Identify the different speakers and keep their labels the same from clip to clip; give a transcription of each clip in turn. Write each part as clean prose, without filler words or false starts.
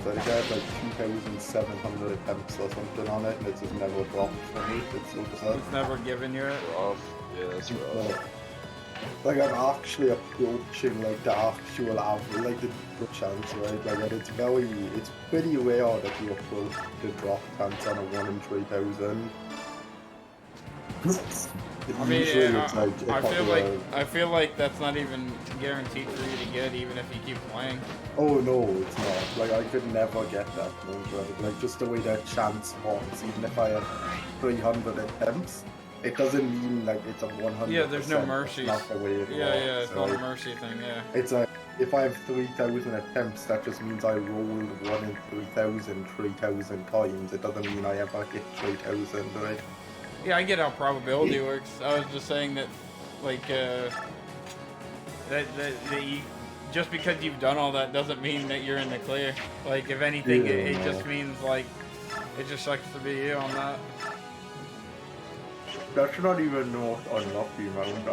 Speaker 1: I think I had like 2,700 attempts or something on it, and it's just never dropped for me. It's so bizarre.
Speaker 2: It's never given you it.
Speaker 3: Rough. Yeah, that's rough.
Speaker 1: Like I'm actually approaching like the actual average, like the chance, right? Like and it's pretty rare that you approach the drop chance on a 1 in 3,000.
Speaker 2: I mean,
Speaker 1: Usually
Speaker 2: yeah,
Speaker 1: it's like
Speaker 2: I feel like that's not even guaranteed for you to get, even if you keep playing.
Speaker 1: Oh no, it's not. Like I could never get that point, right? Like just the way that chance works, even if I have 300 attempts, it doesn't mean like it's a 100%.
Speaker 2: Yeah, there's no mercies.
Speaker 1: That's not the way it works.
Speaker 2: Yeah, it's not a mercy thing, yeah.
Speaker 1: It's like, if I have 3,000 attempts, that just means I rolled 1 in 3,000 3,000 times. It doesn't mean I ever hit 3,000, right?
Speaker 2: Yeah, I get how probability works. I was just saying that, like, that you, just because you've done all that doesn't mean that you're in the clear. Like, if anything,
Speaker 1: Yeah,
Speaker 2: it just means, like, it just sucks to be you on that.
Speaker 1: That's not even not unlucky amount.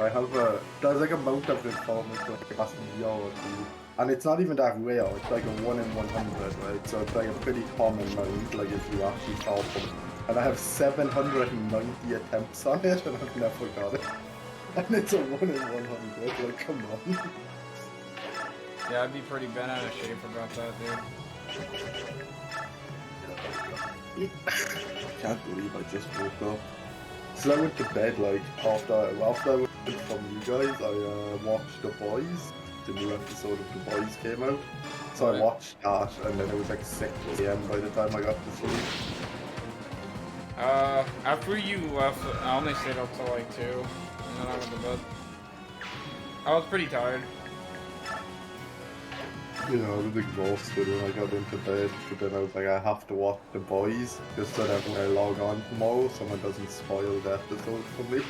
Speaker 1: There's like a amount of performance like last year or two. And it's not even that rare, it's like a 1 in 100, right? So it's like a pretty common amount, like if you actually solve them. And I have 790 attempts on it, and I've never got it. And it's a 1 in 100, like come on.
Speaker 2: Yeah, I'd be pretty bent out of shape about that, dude.
Speaker 1: I can't believe I just woke up. So I went to bed like after I went from you guys, I watched The Boys. The new episode of The Boys came out. So I watched that, and then it was like 6 AM by the time I got to sleep.
Speaker 2: After you left, I only stayed up till like 2, and then I went to bed. I was pretty tired.
Speaker 1: You know, I was exhausted when I got into bed, but then I was like, I have to watch The Boys, just so that when I log on tomorrow, someone doesn't spoil the episode for me.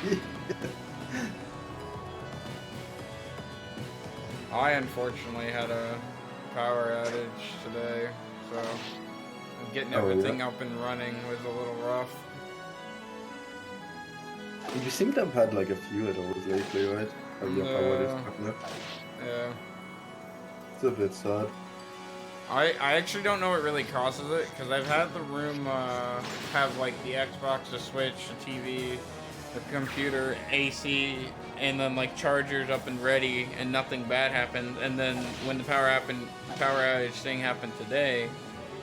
Speaker 2: I unfortunately had a power outage today, so getting everything up and running was a little rough.
Speaker 1: You seem to have had like a few of those lately, right?
Speaker 2: Yeah.
Speaker 1: It's a bit sad.
Speaker 2: I actually don't know what really causes it, because I've had the room have like the Xbox, the Switch, the TV, the computer, AC, and then like chargers up and ready, and nothing bad happened. And then when the power outage thing happened today,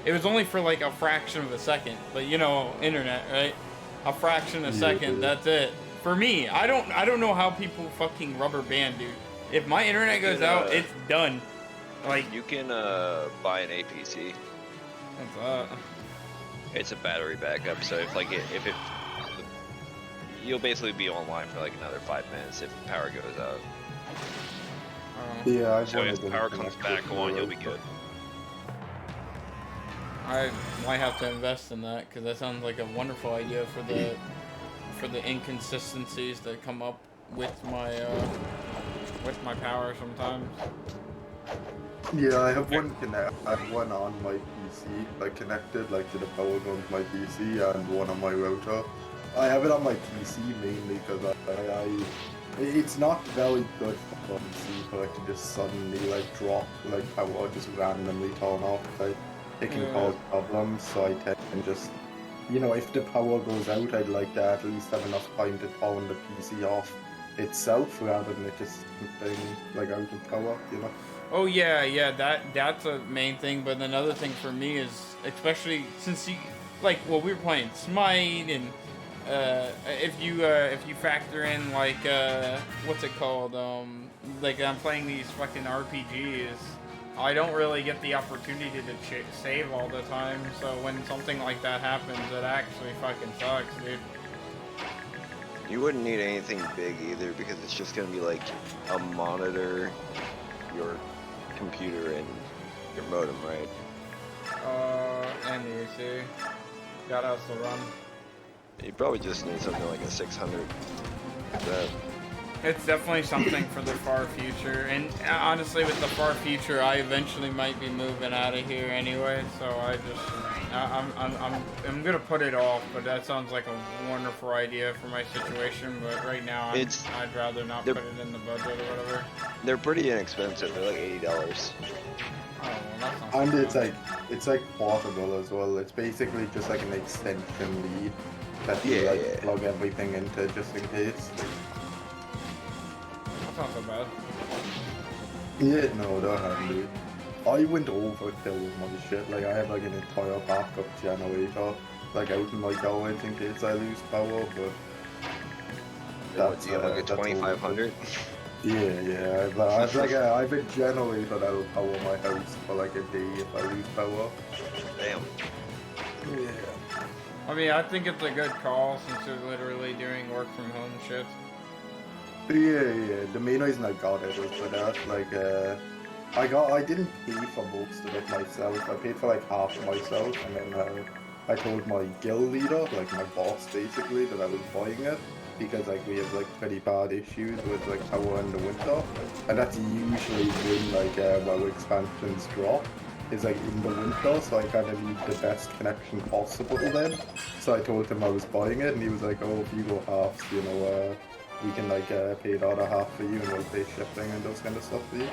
Speaker 2: it was only for like a fraction of a second. But you know, internet, right? A fraction of a second. That's it. For me, I don't know how people fucking rubber band, dude. If my internet goes out, it's done. Like
Speaker 3: you can buy an APC.
Speaker 2: What's that?
Speaker 3: It's a battery backup, so if you'll basically be online for like another 5 minutes if power goes out.
Speaker 1: Yeah,
Speaker 3: so if power comes back on, you'll be good.
Speaker 2: I might have to invest in that, because that sounds like a wonderful idea for the inconsistencies that come up with my power sometimes.
Speaker 1: Yeah, I have one on my PC, like connected like to the power gun of my PC, and one on my router. I have it on my PC mainly because it's not very good for PC for it to just suddenly like drop like power, just randomly turn off. Like, it can cause problems, so I tend to just, you know, if the power goes out, I'd like to at least have enough time to turn the PC off itself rather than it just being like out of power, you know.
Speaker 2: Oh yeah, that's a main thing. But another thing for me is, especially since we were playing Smite, and if you factor in like what's it called, like I'm playing these fucking RPGs, I don't really get the opportunity to save all the time. So when something like that happens, it actually fucking sucks, dude.
Speaker 3: You wouldn't need anything big either, because it's just gonna be like a monitor, your computer, and your modem, right?
Speaker 2: And the AC. Got us to run.
Speaker 3: You probably just need something like a 600.
Speaker 2: It's definitely something for the far future, and honestly, with the far future, I eventually might be moving out of here anyway. So I'm gonna put it off. But that sounds like a wonderful idea for my situation. But right now, I'd rather not put it in the budget or whatever.
Speaker 3: They're pretty inexpensive. They're like $80.
Speaker 2: well, that's not
Speaker 1: And
Speaker 2: so
Speaker 1: it's
Speaker 2: bad.
Speaker 1: like portable as well. It's basically just like an extension lead that you
Speaker 3: Yeah,
Speaker 1: like
Speaker 3: yeah.
Speaker 1: plug everything into just in case.
Speaker 2: That's not so bad.
Speaker 1: Yeah, no, they're handy. I went overkill with my shit. Like I have like an entire backup generator like out in my garage in case I lose power, but
Speaker 3: What, do you have like a
Speaker 1: that's overkill.
Speaker 3: 2500?
Speaker 1: Yeah. I've a generator that'll power my house for like a day if I lose power.
Speaker 3: Damn.
Speaker 1: Yeah.
Speaker 2: I mean, I think it's a good call since you're literally doing work from home shit.
Speaker 1: Yeah. The main reason I got it was for that. Like, I didn't pay for most of it myself. I paid for like half myself, and then I told my guild leader, like my boss, basically, that I was buying it because like we have like pretty bad issues with like power in the winter, and that's usually when like our expansions drop. Is like in the winter, so I kind of need the best connection possible then. So I told him I was buying it, and he was like, "Oh, if you go halves, we can like pay the other half for you, and we'll pay shipping and those kind of stuff for you."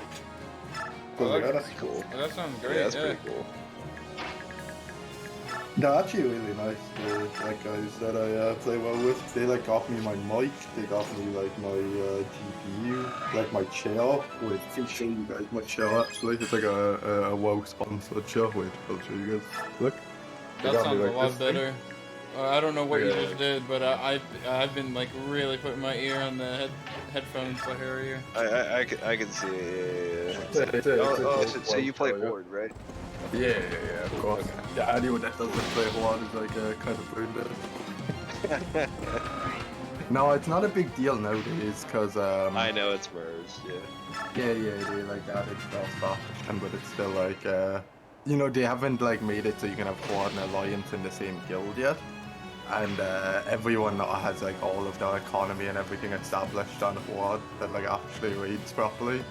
Speaker 1: So I was
Speaker 2: Well,
Speaker 1: like, "Oh,
Speaker 2: that's,
Speaker 1: that's
Speaker 3: Cool.
Speaker 2: that sounds
Speaker 3: Yeah,
Speaker 2: great,
Speaker 3: that's
Speaker 2: yeah.
Speaker 3: pretty cool.
Speaker 1: They're actually really nice, the like guys that I play well with. They like got me my mic, they got me like my GPU, like my chair. Wait, I can show you guys my chair actually. It's like a WoW sponsored chair. Wait, I'll show you guys. Look, they
Speaker 2: That
Speaker 1: got me
Speaker 2: sounds a
Speaker 1: like this
Speaker 2: lot
Speaker 1: thing.
Speaker 2: better. I don't know what you
Speaker 1: Yeah.
Speaker 2: just did, but I've been like really putting my ear on the headphones to hear you.
Speaker 3: I can see it.
Speaker 1: It's a
Speaker 3: Oh,
Speaker 1: dope
Speaker 3: so
Speaker 1: WoW
Speaker 3: you play
Speaker 1: chair, yeah.
Speaker 3: Horde, right?
Speaker 1: Yeah, of course.
Speaker 3: Okay.
Speaker 1: Yeah, anyone that doesn't play Horde is like kind of brain dead. No, it's not a big deal nowadays, cause
Speaker 3: I know it's MERS, yeah.
Speaker 1: yeah, they like added cross faction, but it's still like they haven't like made it so you can have Horde and Alliance in the same guild yet, and everyone now has like all of their economy and everything established on Horde that like actually reads properly.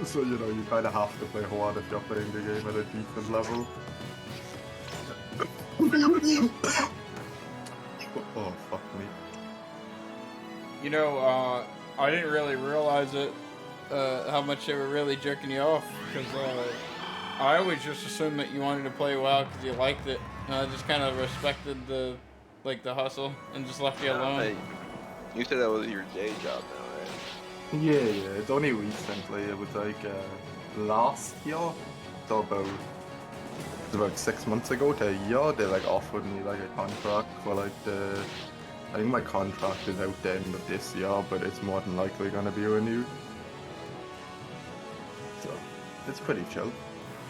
Speaker 1: So you kind of have to play Horde if you're playing the game at a decent level. Oh fuck me.
Speaker 2: You know, I didn't really realize it, how much they were really jerking you off, because I always just assumed that you wanted to play WoW because you liked it, and I just kind of respected the hustle and just left you alone.
Speaker 3: Hey, you said that was your day job now, right?
Speaker 1: Yeah, it's only recently. It was like last year, so about 6 months ago to a year. They like offered me like a contract for like I think my contract is out the end of this year, but it's more than likely gonna be renewed. So it's pretty chill.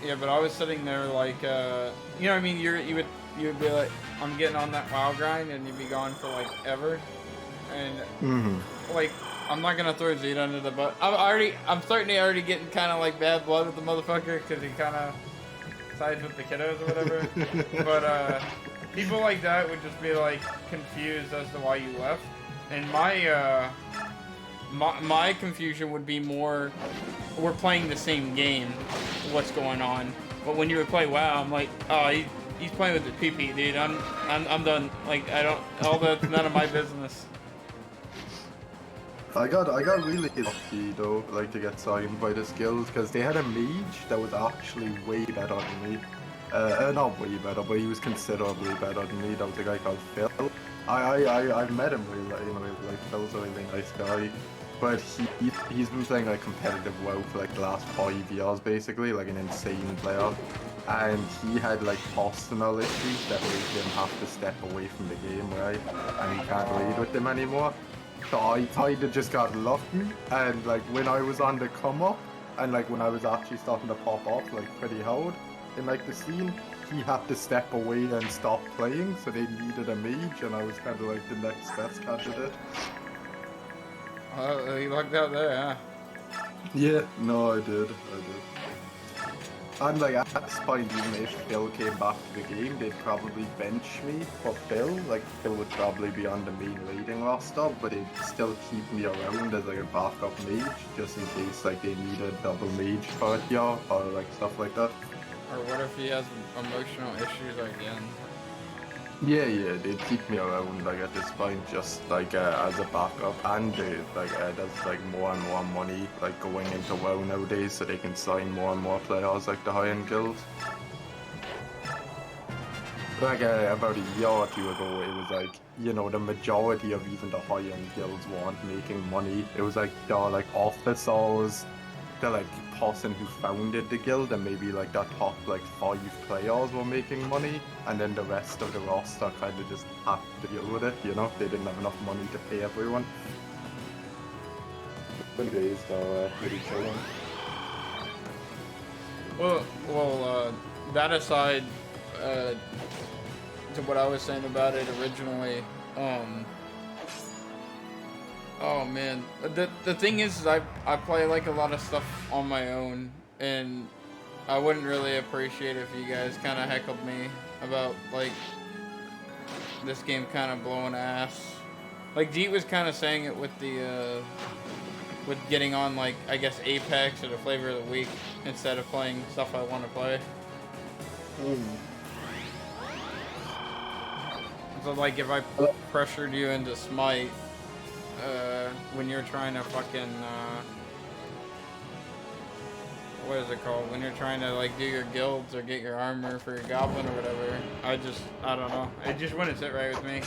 Speaker 2: Yeah, but I was sitting there like, you know what I mean? You would be like, I'm getting on that WoW grind, and you'd be gone for like ever, and like I'm not gonna throw Zeta under the bus. I'm starting to already getting kind of like bad blood with the motherfucker because he kind of sides with the kiddos or whatever. But people like that would just be like confused as to why you left, and my confusion would be more, we're playing the same game, what's going on? But when you would play WoW, I'm like, oh, he's playing with the PP, dude. I'm done. Like all that's none of my business.
Speaker 1: I got really lucky though, like to get signed by this guild because they had a mage that was actually way better than me. Not way better, but he was considerably better than me. That was a guy called Phil. I met him really, like Phil's a really nice guy, but he's been playing like competitive WoW for like the last 5 years, basically, like an insane player. And he had like personal issues that made him have to step away from the game, right? And he can't raid with them anymore. So I kinda just got lucky, and like when I was on the come up, and like when I was actually starting to pop off like pretty hard in like the scene, he had to step away and stop playing, so they needed a mage, and I was kind of like the next best candidate.
Speaker 2: You lucked out there, huh?
Speaker 1: Yeah, no, I did. And like at this point, even if Phil came back to the game, they'd probably bench me for Phil. Like Phil would probably be on the main leading roster, but they'd still keep me around as like a backup mage, just in case like they need a double mage for a year or like stuff like that.
Speaker 2: Or what if he has emotional issues again?
Speaker 1: Yeah, they keep me around like at this point, just like as a backup, and there's like more and more money like going into WoW nowadays, so they can sign more and more players like the high-end guilds. Like about a year or two ago, it was like, you know, the majority of even the high-end guilds weren't making money. It was like the like officers, the like person who founded the guild, and maybe like the top like 5 players were making money, and then the rest of the roster kind of just had to deal with it. You know, they didn't have enough money to pay everyone. The days though, pretty chilling.
Speaker 2: Well, that aside, to what I was saying about it originally, oh man, the thing is I play like a lot of stuff on my own, and I wouldn't really appreciate if you guys kind of heckled me about like this game kind of blowing ass. Like Deet was kind of saying it with the with getting on like I guess Apex or the flavor of the week instead of playing stuff I want to play. So like if I pressured you into Smite, when you're trying to fucking, what is it called? When you're trying to like do your guilds or get your armor for your goblin or whatever, I don't know. It just wouldn't sit right with me.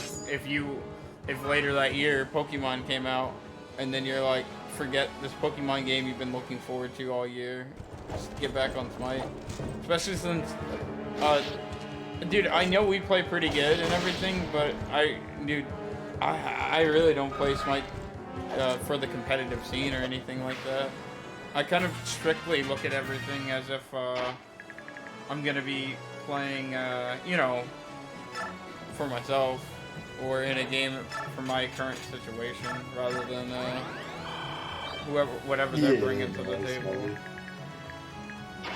Speaker 2: If later that year Pokemon came out and then you're like, forget this Pokemon game you've been looking forward to all year, just get back on Smite. Especially since, dude, I know we play pretty good and everything, but I really don't play Smite for the competitive scene or anything like that. I kind of strictly look at everything as if I'm gonna be playing, you know, for myself or in a game for my current situation, rather than whatever they're bringing to the table.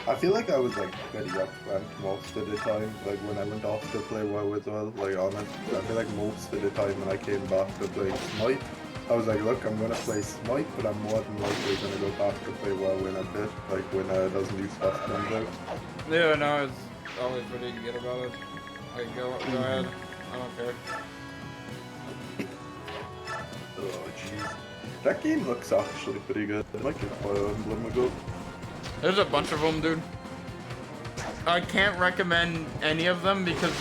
Speaker 1: I feel like I was like pretty upfront most of the time, like when I went off to play WoW as well, like honest. I feel like most of the time when I came back to play Smite, I was like, look, I'm gonna play Smite, but I'm more than likely gonna go back to play WoW in a bit, like when those new stuff comes out.
Speaker 2: Yeah, no, it's always what you can get about it. Like, go ahead. I don't care.
Speaker 1: Oh jeez. That game looks actually pretty good. I might give Fire Emblem a go.
Speaker 2: There's a bunch of them, dude. I can't recommend any of them because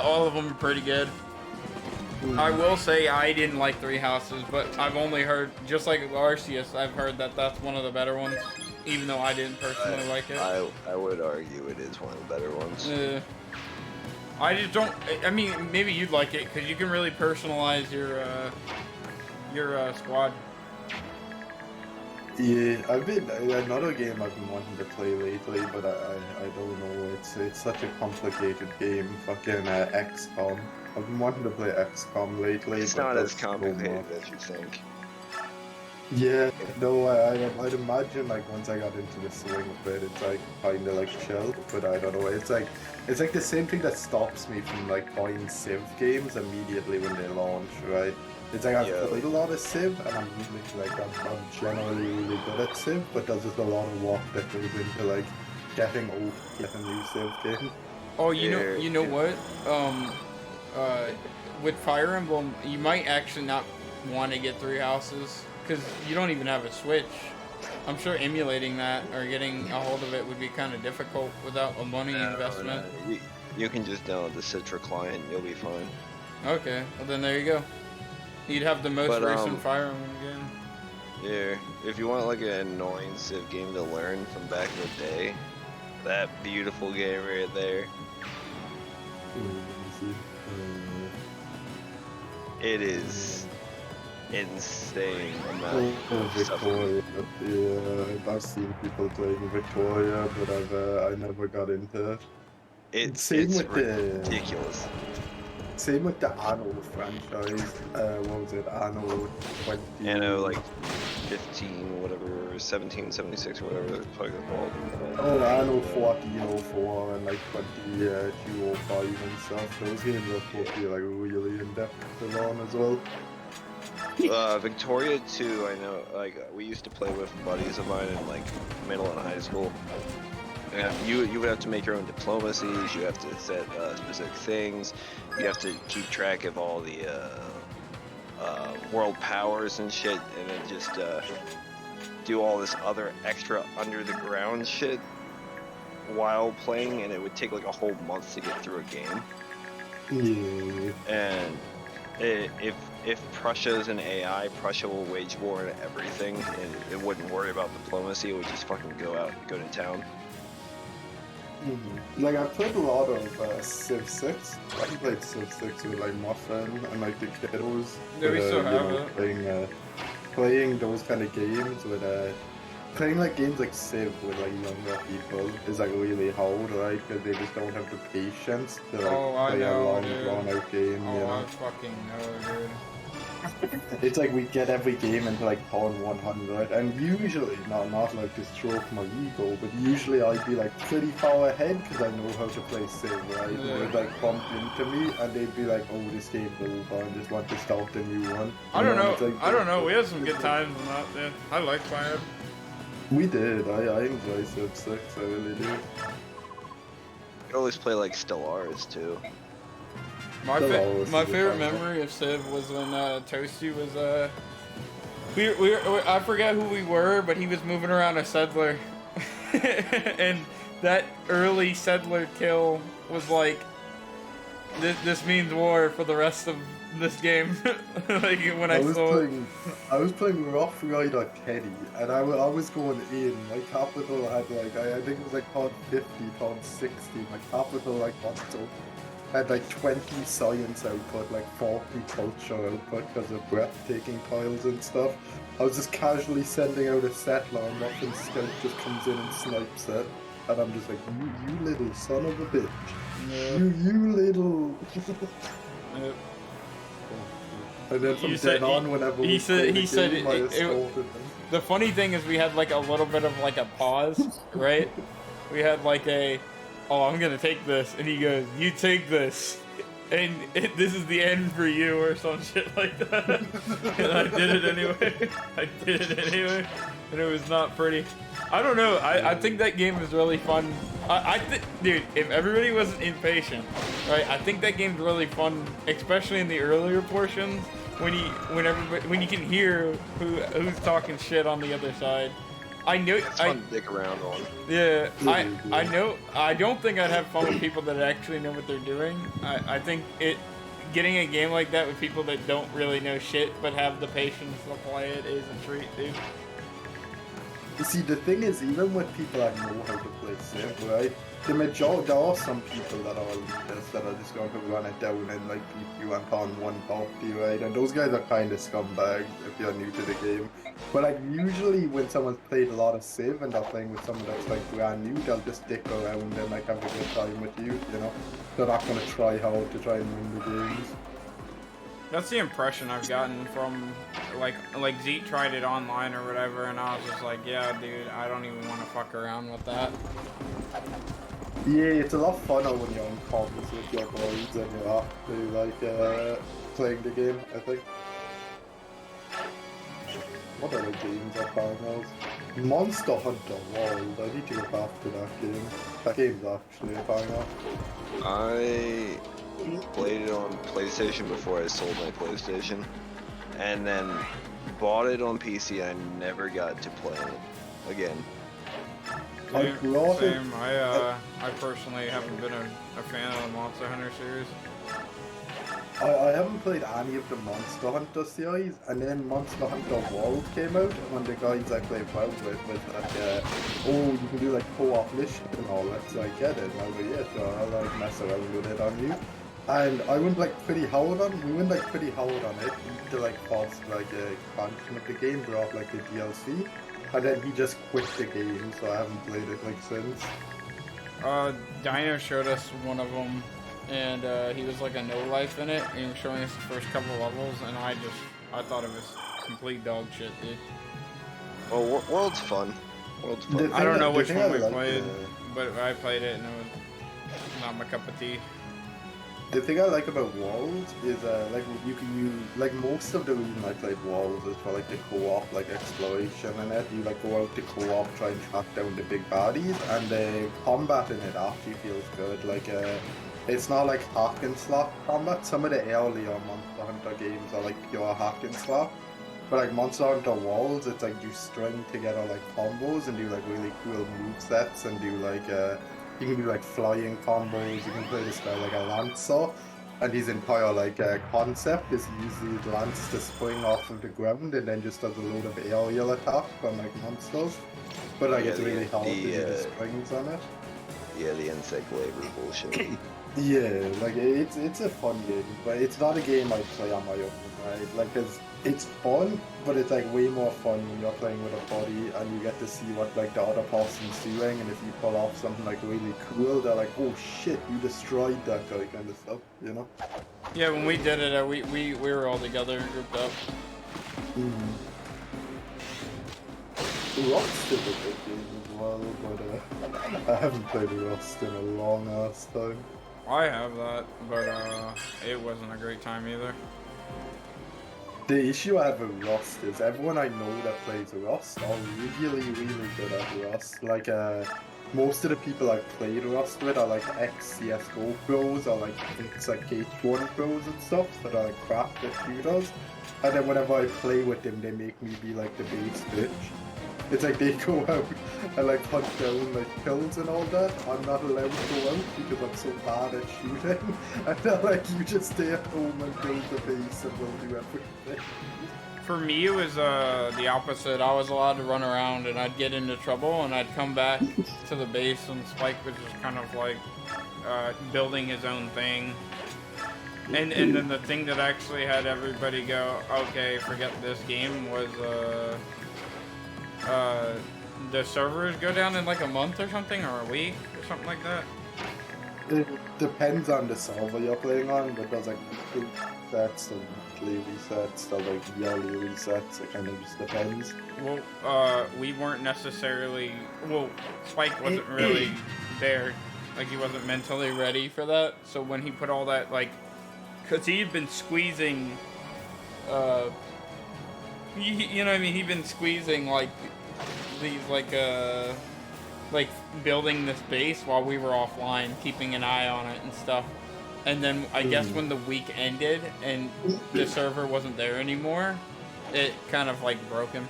Speaker 2: all of them are pretty good. I will say I didn't like Three Houses, but I've only heard, just like Arceus, I've heard that that's one of the better ones, even though I didn't personally like it.
Speaker 3: I would argue it is one of the better ones.
Speaker 2: I just don't. I mean, maybe you'd like it because you can really personalize your squad.
Speaker 1: Yeah, I've been another game I've been wanting to play lately, but I don't know. It's such a complicated game. Fucking XCOM. I've been wanting to play XCOM lately.
Speaker 3: It's
Speaker 1: but
Speaker 3: not as complicated as you think.
Speaker 1: Yeah, no, I'd imagine like once I got into the swing of it, it's like kind of like chill. But I don't know. It's like the same thing that stops me from like buying Civ games immediately when they launch, right? It's like I've played a lot of Civ, and I'm generally really good at Civ, but there's just a lot of work that goes into like getting a new Civ game.
Speaker 2: Oh, you know what? With Fire Emblem, you might actually not want to get Three Houses because you don't even have a Switch. I'm sure emulating that or getting a hold of it would be kind of difficult without a money investment.
Speaker 3: No. You can just download the Citra client, you'll be fine.
Speaker 2: Okay, well then there you go. You'd have the most recent Fire Emblem game.
Speaker 3: Yeah, if you want like an annoying Civ game to learn from back in the day, that beautiful game right there. It is insane amount of stuff.
Speaker 1: Victoria, yeah, I've seen people playing Victoria, but I never got into it.
Speaker 3: It's ridiculous.
Speaker 1: Same with the Anno franchise. What was it? Anno 20.
Speaker 3: Anno like 15, whatever, 1776 or whatever the fuck it's called.
Speaker 1: Oh, Anno 1404 and like 2205 and stuff. Those games are supposed to be like really in depth to learn as well.
Speaker 3: Victoria 2, I know, like we used to play with buddies of mine in like middle and high school. You would have to make your own diplomacies. You have to set specific things. You have to keep track of all the world powers and shit, and then just do all this other extra under the ground shit while playing, and it would take like a whole month to get through a game.
Speaker 1: Yeah.
Speaker 3: And if Prussia's an AI, Prussia will wage war on everything, and it wouldn't worry about diplomacy. It would just fucking go to town.
Speaker 1: Like I played a lot of Civ 6. I played Civ 6 with like Muffin and like the kiddos.
Speaker 2: Yeah, we still have
Speaker 1: it. Playing those kind of games with playing like games like Civ with like younger people is like really hard, right? Because they just don't have the patience to like play a long, drawn out game.
Speaker 2: Oh,
Speaker 1: you know?
Speaker 2: I fucking know, dude.
Speaker 1: It's like we get every game into like turn 100, and usually, not like to stroke my ego, but usually I'd be like pretty far ahead because I know how to play Civ, right?
Speaker 2: Yeah.
Speaker 1: They'd like bump into me and they'd be like, oh, this game's over, and just want to start a new one.
Speaker 2: I don't know.
Speaker 1: Like,
Speaker 2: I don't know. We had some good times in that, dude. I like playing.
Speaker 1: We did. I enjoy Civ 6, I really do.
Speaker 3: You always play like Stellaris too.
Speaker 2: My favorite memory of Civ was when Toasty was I forgot who we were, but he was moving around a settler, and that early settler kill was like, this means war for the rest of this game. Like when I saw it.
Speaker 1: I was playing Rough Rider Teddy, and I was going in. My capital had like I think it was like pod 50, pod 60. My capital like hostile had like 20 science output, like 40 culture output because of breathtaking tiles and stuff. I was just casually sending out a settler, and Muffin Scout just comes in and snipes it. And I'm just like, you little son of a bitch.
Speaker 2: Yeah.
Speaker 1: You little...
Speaker 2: Yep.
Speaker 1: And then from then on, whenever
Speaker 2: he said
Speaker 1: it,
Speaker 2: the funny thing is we had like a little bit of like a pause, right? We had like oh, I'm gonna take this, and he goes, you take this, and this is the end for you, or some shit like that. And I did it anyway. And it was not pretty. I don't know, I think that game is really fun. Dude, if everybody wasn't impatient, right, I think that game's really fun, especially in the earlier portions, when you can hear who's talking shit on the other side. I know.
Speaker 3: It's fun to dick around on.
Speaker 2: Yeah, I know. I don't think I'd have fun with people that actually know what they're doing. I think getting a game like that with people that don't really know shit but have the patience to play it is a treat, dude.
Speaker 1: You see, the thing is, even with people that know how to play Civ, right? The majority, there are some people that are leaders that are just going to run it down and like beat you and on one party, right? And those guys are kind of scumbags if you're new to the game. But like usually when someone's played a lot of Civ and they're playing with someone that's like brand new, they'll just stick around and like have a good time with you, you know? They're not going to try hard to try and win the games.
Speaker 2: That's the impression I've gotten from, like Zeke tried it online or whatever, and I was just like, yeah, dude, I don't even want to fuck around with that.
Speaker 1: Yeah, it's a lot funner when you're on comms with your boys and you're actually like playing the game, I think. What other games are finals? Monster Hunter World, I need to go back to that game. That game's actually a banger.
Speaker 3: I played it on PlayStation before I sold my PlayStation, and then bought it on PC and I never got to play it again.
Speaker 2: Same. I personally haven't been a fan of the Monster Hunter series.
Speaker 1: I haven't played any of the Monster Hunter series, and then Monster Hunter World came out, and one of the guys I played WoW with was like, oh, you can do like co-op missions and all that, so I get it, and I was like, yeah, sure, I'll like mess around with it on you. And I went like pretty hard on it, to like force like a expansion of the game, brought like the DLC, and then he just quit the game, so I haven't played it like since.
Speaker 2: Dino showed us one of them, and he was like a no life in it, and he was showing us the first couple levels, and I thought it was complete dog shit, dude.
Speaker 3: Well, World's fun.
Speaker 2: I don't know which one we played, but I played it, and it was not my cup of tea.
Speaker 1: The thing I like about Walls is like you can use like most of the reason I played Walls is for like the co-op like exploration and it. You like go out to co-op, try and track down the big baddies, and the combat in it actually feels good. Like it's not like hack and slap combat. Some of the earlier Monster Hunter games are like pure hack and slap. But like Monster Hunter Walls, it's like you string together like combos and do like really cool move sets and do like you can do like flying combos. You can play this guy like a lancer, and his entire like concept is use these lance to spring off of the ground and then just does a load of aerial attack on like monsters. But like
Speaker 3: Yeah,
Speaker 1: it's really hard to do the strings on it.
Speaker 3: Yeah, the insect labor bullshit.
Speaker 1: Yeah, like it's a fun game, but it's not a game I play on my own, right? Like, 'cause it's fun, but it's like way more fun when you're playing with a buddy and you get to see what like the other person's doing, and if you pull off something like really cool, they're like, "Oh shit, you destroyed that guy," kind of stuff, you know?
Speaker 2: Yeah, when we did it, we were all together, grouped up.
Speaker 1: Mm-hmm. Rust is a good game as well, but I haven't played Rust in a long ass time.
Speaker 2: I have that, but it wasn't a great time either.
Speaker 1: The issue I have with Rust is everyone I know that plays Rust are really, really good at Rust. Like, most of the people I've played Rust with are like ex-CSGO pros or like like H1 pros and stuff that are like crap at shooters. And then whenever I play with them, they make me be like the base bitch. It's like they go out and like hunt down like kills and all that. I'm not allowed to go out because I'm so bad at shooting. And they're like, you just stay at home and build the base and we'll do everything.
Speaker 2: For me, it was the opposite. I was allowed to run around and I'd get into trouble and I'd come back to the base, and Spike was just kind of like building his own thing. And then the thing that actually had everybody go, okay, forget this game, was the servers go down in like a month or something, or a week or something like that.
Speaker 1: It depends on the server you're playing on, but there's like weekly resets, and weekly resets, there's like yearly resets. It kind of just depends.
Speaker 2: Well, we weren't necessarily. Well, Spike wasn't really there. Like, he wasn't mentally ready for that. So when he put all that, like, cause he'd been squeezing, you know what I mean? He'd been squeezing like these like building this base while we were offline, keeping an eye on it and stuff. And then I guess when the week ended and the server wasn't there anymore, it kind of like broke him,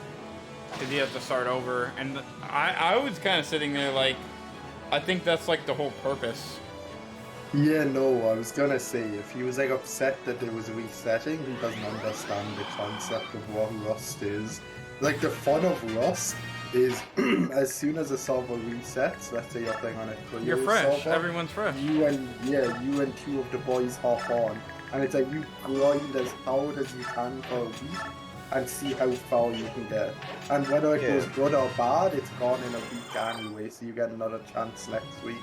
Speaker 2: because he had to start over. And I was kind of sitting there like, I think that's like the whole purpose.
Speaker 1: Yeah, no, I was gonna say, if he was like upset that it was resetting, he doesn't understand the concept of what Rust is. Like, the fun of Rust is as soon as a server resets, let's say you're playing on a clear
Speaker 2: You're fresh,
Speaker 1: server,
Speaker 2: everyone's fresh.
Speaker 1: you and two of the boys hop on, and it's like you grind as hard as you can for a week and see how far you can get. And whether it goes good or bad, it's gone in a week anyway, so you get another chance next week.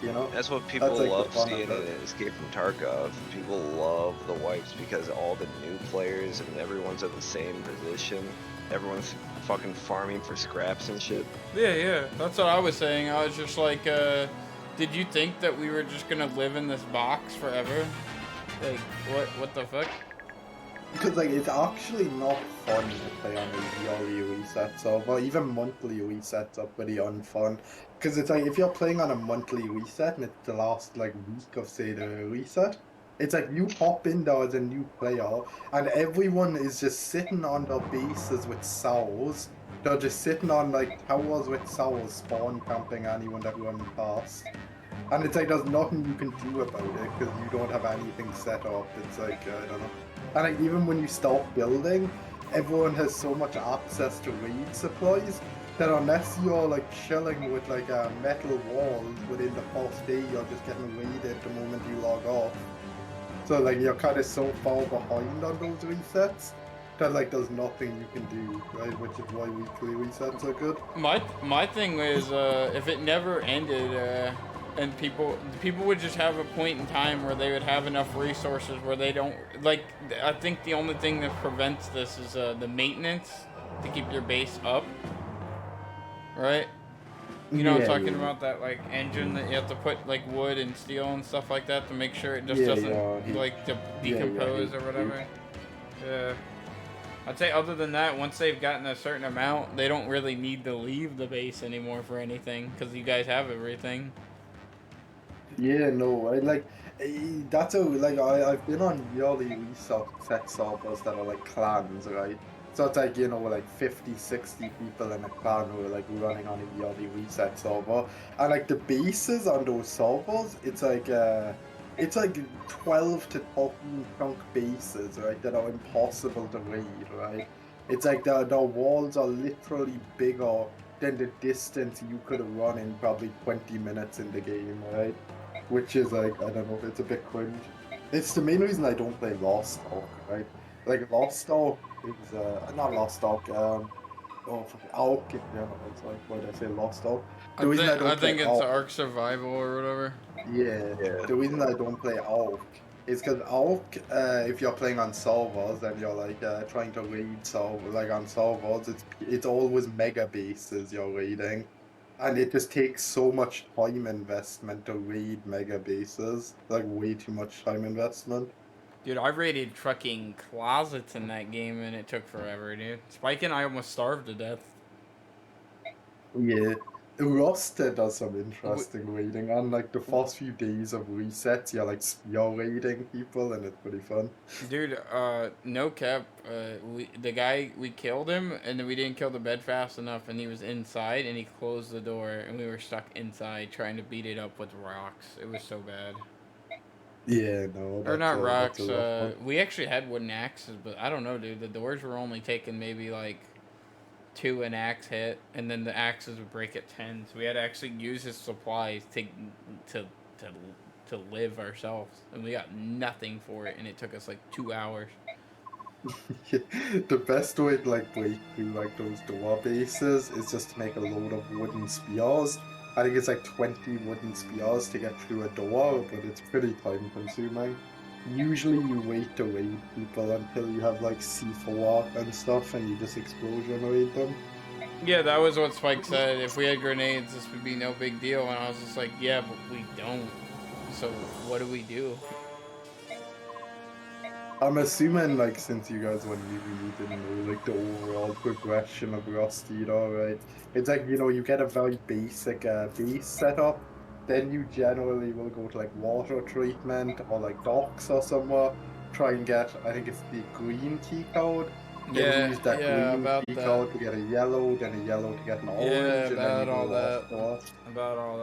Speaker 1: You know?
Speaker 3: That's what people
Speaker 1: like
Speaker 3: love
Speaker 1: the fun
Speaker 3: seeing
Speaker 1: of
Speaker 3: in
Speaker 1: it.
Speaker 3: Escape from Tarkov. People love the wipes because all the new players and everyone's in the same position. Everyone's fucking farming for scraps and shit.
Speaker 2: Yeah, that's what I was saying. I was just like, did you think that we were just gonna live in this box forever? Like, what the fuck?
Speaker 1: Because like it's actually not fun to play on a yearly reset server. Even monthly resets are pretty unfun. Because it's like if you're playing on a monthly reset and it's the last like week of say the reset, it's like you hop in there as a new player and everyone is just sitting on their bases with sows. They're just sitting on like towers with sows, spawn camping anyone that runs past. And it's like there's nothing you can do about it because you don't have anything set up. It's like, I don't know. And like, even when you start building, everyone has so much access to raid supplies that unless you're like chilling with like metal walls within the first day, you're just getting raided the moment you log off. So like you're kind of so far behind on those resets that like there's nothing you can do, right? Which is why weekly resets are good.
Speaker 2: My thing is, if it never ended, and people would just have a point in time where they would have enough resources where they don't, like, I think the only thing that prevents this is the maintenance to keep your base up, right? You know what I'm
Speaker 1: Yeah,
Speaker 2: talking
Speaker 1: yeah,
Speaker 2: about? That like engine that you have to put like wood and steel and stuff like that to make sure it just
Speaker 1: yeah,
Speaker 2: doesn't
Speaker 1: yeah.
Speaker 2: like
Speaker 1: Yeah,
Speaker 2: decompose or whatever. Yeah. I'd say other than that, once they've gotten a certain amount, they don't really need to leave the base anymore for anything because you guys have everything.
Speaker 1: Yeah, no, I like that's a like I've been on yearly reset servers that are like clans, right? So it's like, like 50, 60 people in a clan who are like running on a yearly reset server. And like the bases on those servers, it's like 12 to 14 chunk bases, right? That are impossible to raid, right? It's like the walls are literally bigger than the distance you could run in probably 20 minutes in the game, right? Which is like, I don't know, it's a bit cringe. It's the main reason I don't play Lost Ark, right? Like Lost Ark is not Lost Ark, oh fucking Ark in general. It's like, why did I say Lost Ark? The reason I
Speaker 2: I
Speaker 1: don't play
Speaker 2: think it's
Speaker 1: Ark,
Speaker 2: Ark Survival or whatever.
Speaker 1: yeah,
Speaker 3: Yeah.
Speaker 1: the reason I don't play Ark is because Ark, if you're playing on servers and you're like trying to raid server like on servers, it's always mega bases you're raiding. And it just takes so much time investment to raid mega bases. Like way too much time investment.
Speaker 2: Dude, I raided fucking closets in that game and it took forever, dude. Spike and I almost starved to death.
Speaker 1: Yeah. Roster does some
Speaker 2: W-
Speaker 1: interesting raiding. And like the first few days of resets, you're like spear raiding people and it's pretty fun.
Speaker 2: Dude, no cap. The guy, we killed him, and then we didn't kill the bed fast enough, and he was inside, and he closed the door, and we were stuck inside trying to beat it up with rocks. It was so bad.
Speaker 1: Yeah, no,
Speaker 2: Or
Speaker 1: that's
Speaker 2: not
Speaker 1: a
Speaker 2: rocks.
Speaker 1: rough one.
Speaker 2: We actually had wooden axes, but I don't know, dude. The doors were only taking maybe like two an axe hit, and then the axes would break at 10. So we had to actually use his supplies to to to live ourselves, and we got nothing for it, and it took us like 2 hours.
Speaker 1: The best way to like break through like those door bases is just to make a load of wooden spears. I think it's like 20 wooden spears to get through a door, but it's pretty time consuming. Usually you wait to raid people until you have like C4 and stuff and you just explosion raid them.
Speaker 2: Yeah, that was what Spike said. If we had grenades, this would be no big deal. And I was just like, yeah, but we don't. So what do we do?
Speaker 1: I'm assuming like since you guys were new, you didn't know like the overall progression of Rust either, right? It's like, you get a very basic base setup, then you generally will go to like water treatment or like docks or somewhere, try and get, I think it's the green key code, then
Speaker 2: Yeah,
Speaker 1: use that
Speaker 2: yeah,
Speaker 1: green
Speaker 2: about
Speaker 1: key
Speaker 2: that.
Speaker 1: code to get a yellow, then a yellow to get an
Speaker 2: Yeah,
Speaker 1: orange, and then you
Speaker 2: about all
Speaker 1: go
Speaker 2: that.
Speaker 1: off.
Speaker 2: About all that.